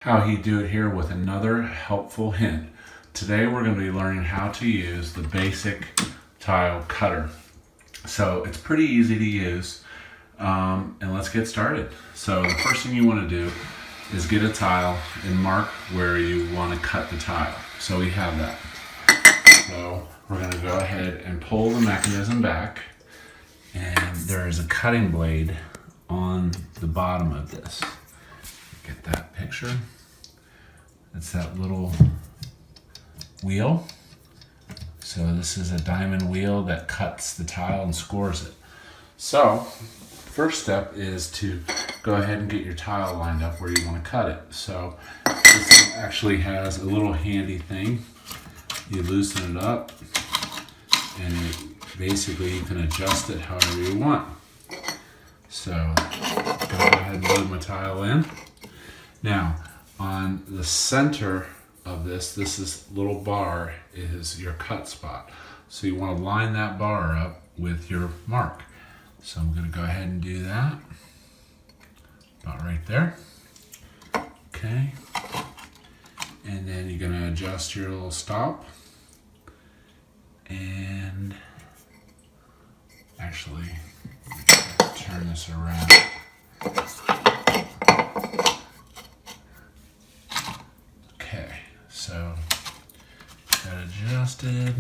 How he do it here with another helpful hint. Today we're going to be learning how to use the basic tile cutter. So it's pretty easy to use, and let's get started. So the first thing you want to do is get a tile and mark where you want to cut the tile. So we have that. So we're going to go ahead and pull the mechanism back, and there is a cutting blade on the bottom of this. Get that picture. It's that little wheel. So this is a diamond wheel that cuts the tile and scores it. So first step is to go ahead and get your tile lined up where you want to cut it. So this actually has a little handy thing. You loosen it up and basically you can adjust it however you want. So go ahead and load my tile in. Now, on the center of this little bar is your cut spot. So you want to line that bar up with your mark. So I'm going to go ahead and do that. About right there. Okay. And then you're going to adjust your little stop. And actually, turn this around. So, got adjusted.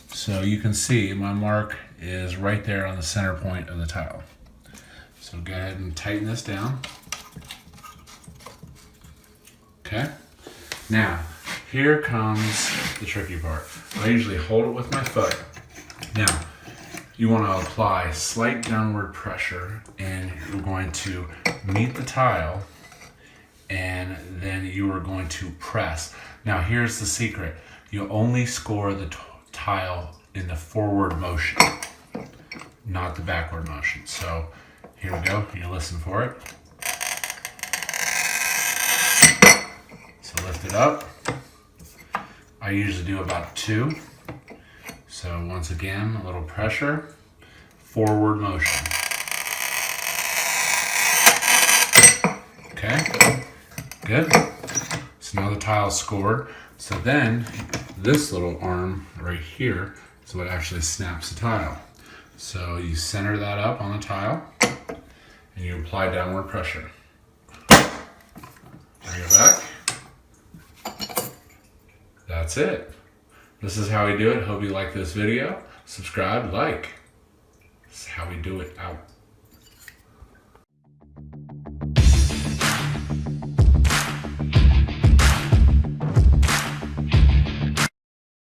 So you can see my mark is right there on the center point of the tile. So go ahead and tighten this down. Okay. Now, here comes the tricky part. I usually hold it with my foot. Now, you want to apply slight downward pressure, and you're going to meet the tile, and then you are going to press. Now here's the secret. You only score the tile in the forward motion, not the backward motion. So here we go. You listen for it. So lift it up. I usually do about 2. So once again, a little pressure, forward motion. Okay. Good. So now the tile's scored. So then this little arm right here is what actually snaps the tile. So you center that up on the tile and you apply downward pressure. Bring it back. That's it. This is how we do it. Hope you like this video. Subscribe, like. This is how we do it out.